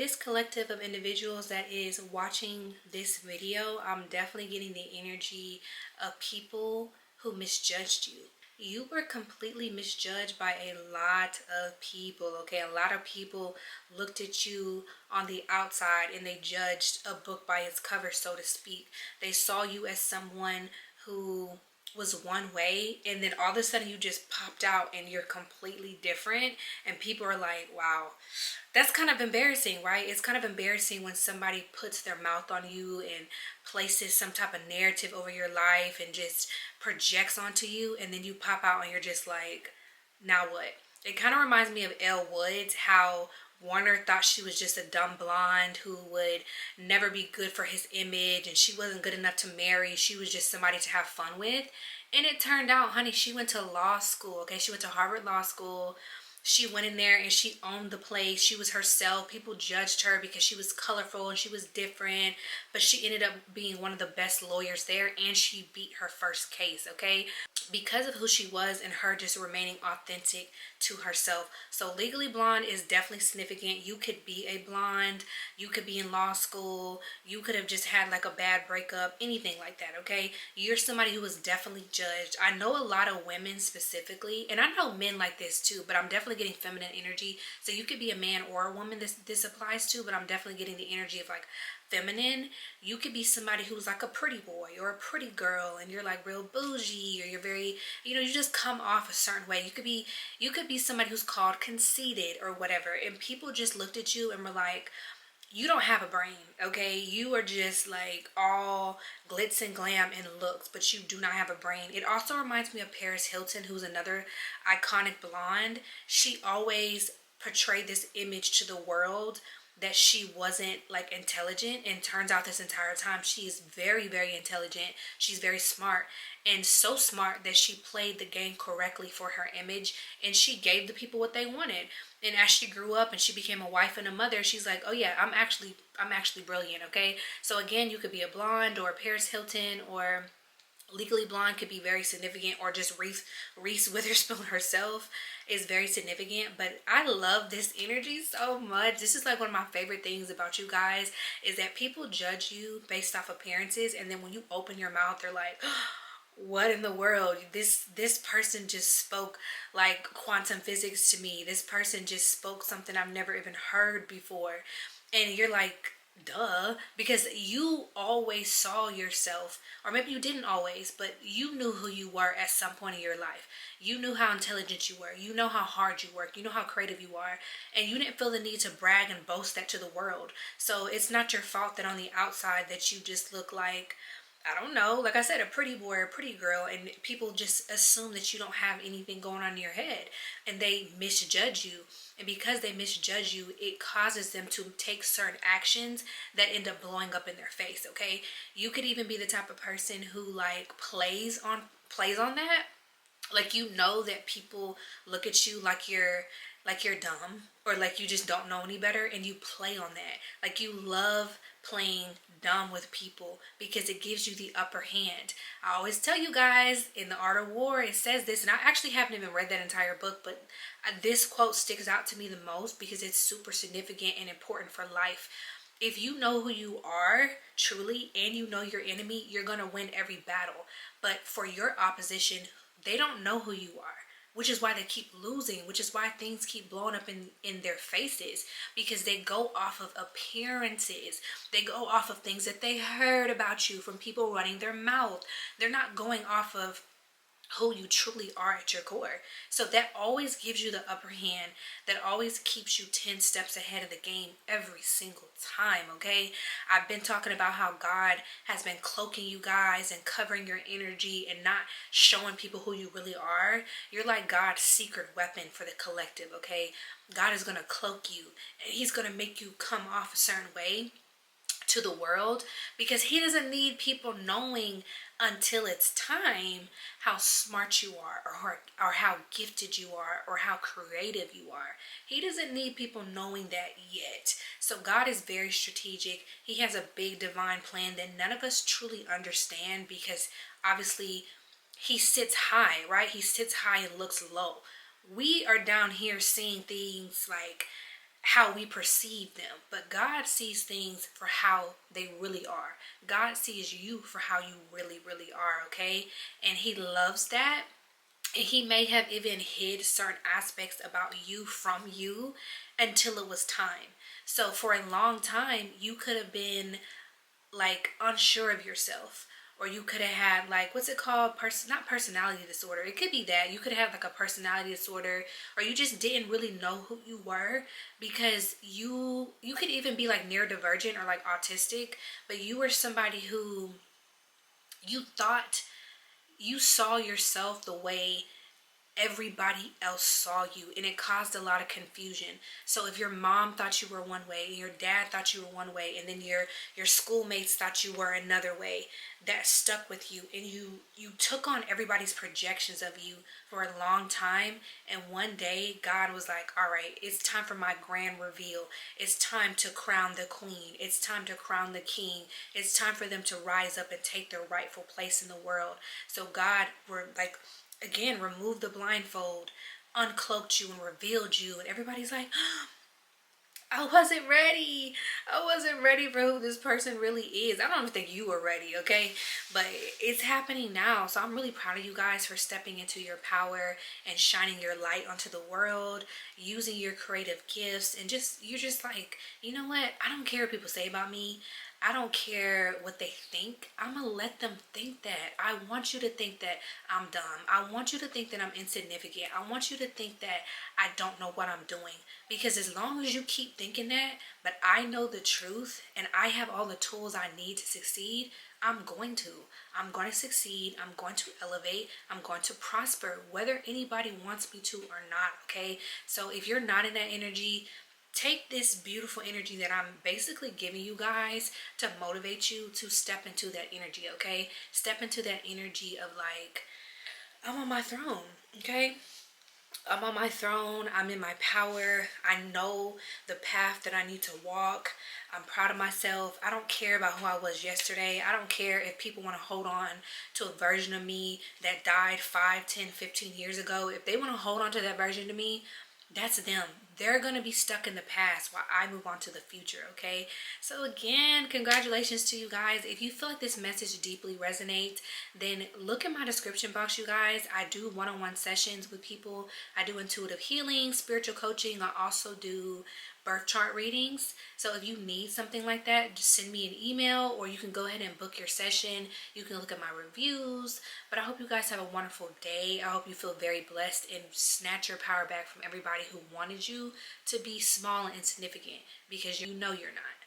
this collective of individuals that is watching this video, I'm definitely getting the energy of people who misjudged you. You were completely misjudged by a lot of people, okay? A lot of people looked at you on the outside and they judged a book by its cover, so to speak. They saw you as someone who was one way, and then all of a sudden you just popped out and you're completely different, and people are like, wow. That's kind of embarrassing, right? It's kind of embarrassing when somebody puts their mouth on you and places some type of narrative over your life and just projects onto you, and then you pop out and you're just like, now what? It kind of reminds me of Elle Woods, how Warner thought she was just a dumb blonde who would never be good for his image, and she wasn't good enough to marry. She was just somebody to have fun with. And it turned out, honey, she went to law school, okay? She went to Harvard Law School. She went in there and she owned the place. She was herself. People judged her because she was colorful and she was different, but she ended up being one of the best lawyers there, and she beat her first case, okay? Because of who she was and her just remaining authentic to herself. So Legally Blonde is definitely significant. You could be a blonde, you could be in law school, you could have just had like a bad breakup, anything like that, okay? You're somebody who was definitely judged. I know a lot of women specifically, and I know men like this too, but I'm definitely getting feminine energy. So you could be a man or a woman this applies to, but I'm definitely getting the energy of like feminine. You could be somebody who's like a pretty boy or a pretty girl, and you're like real bougie, or you're very, you just come off a certain way. You could be somebody who's called conceited or whatever, and people just looked at you and were like, you don't have a brain, okay? You are just like all glitz and glam and looks, but you do not have a brain. It also reminds me of Paris Hilton, who's another iconic blonde. She always portrayed this image to the world that she wasn't like intelligent, and turns out this entire time she is very, very intelligent. She's very smart, and so smart that she played the game correctly for her image, and she gave the people what they wanted. And as she grew up and she became a wife and a mother, she's like, oh yeah, I'm actually brilliant, okay? So again, you could be a blonde or Paris Hilton, or Legally Blonde could be very significant, or just Reese Witherspoon herself is very significant. But I love this energy so much. This is like one of my favorite things about you guys, is that people judge you based off appearances, and then when you open your mouth, they're like, what in the world? This person just spoke like quantum physics to me. This person just spoke something I've never even heard before. And you're like, duh, because you always saw yourself, or maybe you didn't always, but you knew who you were at some point in your life. You knew how intelligent you were, you know how hard you work, you know how creative you are, and you didn't feel the need to brag and boast that to the world. So it's not your fault that on the outside that you just look like, I don't know, like I said, a pretty boy or a pretty girl, and people just assume that you don't have anything going on in your head, and they misjudge you. And because they misjudge you, it causes them to take certain actions that end up blowing up in their face, okay? You could even be the type of person who like plays on that. Like, you know that people look at you like you're dumb, or like you just don't know any better, and you play on that. Like, you love playing dumb with people because it gives you the upper hand. I always tell you guys, in The Art of War, it says this, and I actually haven't even read that entire book, but this quote sticks out to me the most because it's super significant and important for life. If you know who you are truly, and you know your enemy, you're gonna win every battle. But for your opposition, they don't know who you are, which is why they keep losing, which is why things keep blowing up in their faces, because they go off of appearances. They go off of things that they heard about you from people running their mouth. They're not going off of who you truly are at your core. So that always gives you the upper hand. That always keeps you 10 steps ahead of the game every single time, okay? I've been talking about how God has been cloaking you guys and covering your energy and not showing people who you really are. You're like God's secret weapon for the collective, okay? God is going to cloak you, and he's going to make you come off a certain way to the world, because he doesn't need people knowing until it's time how smart you are, or how gifted you are, or how creative you are. He doesn't need people knowing that yet. So God is very strategic. He has a big divine plan that none of us truly understand, because obviously he sits high, right? He sits high and looks low. We are down here seeing things like how we perceive them, but God sees things for how they really are. God sees you for how you really, really are, okay? And he loves that. And he may have even hid certain aspects about you from you until it was time. So for a long time, you could have been like unsure of yourself, or you could have had like, what's it called, not personality disorder, it could be that you could have like a personality disorder, or you just didn't really know who you were, because you could even be like neurodivergent or like autistic, but you were somebody who you thought you saw yourself the way everybody else saw you, and it caused a lot of confusion. So if your mom thought you were one way, and your dad thought you were one way, and then your schoolmates thought you were another way, that stuck with you, and you took on everybody's projections of you for a long time. And one day God was like, all right, it's time for my grand reveal. It's time to crown the queen. It's time to crown the king. It's time for them to rise up and take their rightful place in the world. So God were like, again, removed the blindfold, uncloaked you, and revealed you. And everybody's like, I wasn't ready. I wasn't ready for who this person really is. I don't even think you were ready, okay? But it's happening now. So I'm really proud of you guys for stepping into your power and shining your light onto the world, using your creative gifts, and you're just like, you know what? I don't care what people say about me. I don't care what they think. I'm gonna let them think that. I want you to think that I'm dumb. I want you to think that I'm insignificant. I want you to think that I don't know what I'm doing. Because as long as you keep thinking that, but I know the truth and I have all the tools I need to succeed, I'm going to. I'm going to succeed. I'm going to elevate. I'm going to prosper, whether anybody wants me to or not, okay? So if you're not in that energy, take this beautiful energy that I'm basically giving you guys to motivate you to step into that energy, okay? Step into that energy of like, I'm on my throne, okay? I'm on my throne. I'm in my power. I know the path that I need to walk. I'm proud of myself. I don't care about who I was yesterday. I don't care if people want to hold on to a version of me that died 5, 10, 15 years ago. If they want to hold on to that version of me, that's them. They're going to be stuck in the past while I move on to the future, okay? So again, congratulations to you guys. If you feel like this message deeply resonates, then look in my description box, you guys. I do one-on-one sessions with people. I do intuitive healing, spiritual coaching. I also do birth chart readings. So if you need something like that, just send me an email, or you can go ahead and book your session. You can look at my reviews. But I hope you guys have a wonderful day. I hope you feel very blessed and snatch your power back from everybody who wanted you to be small and insignificant, because you know you're not.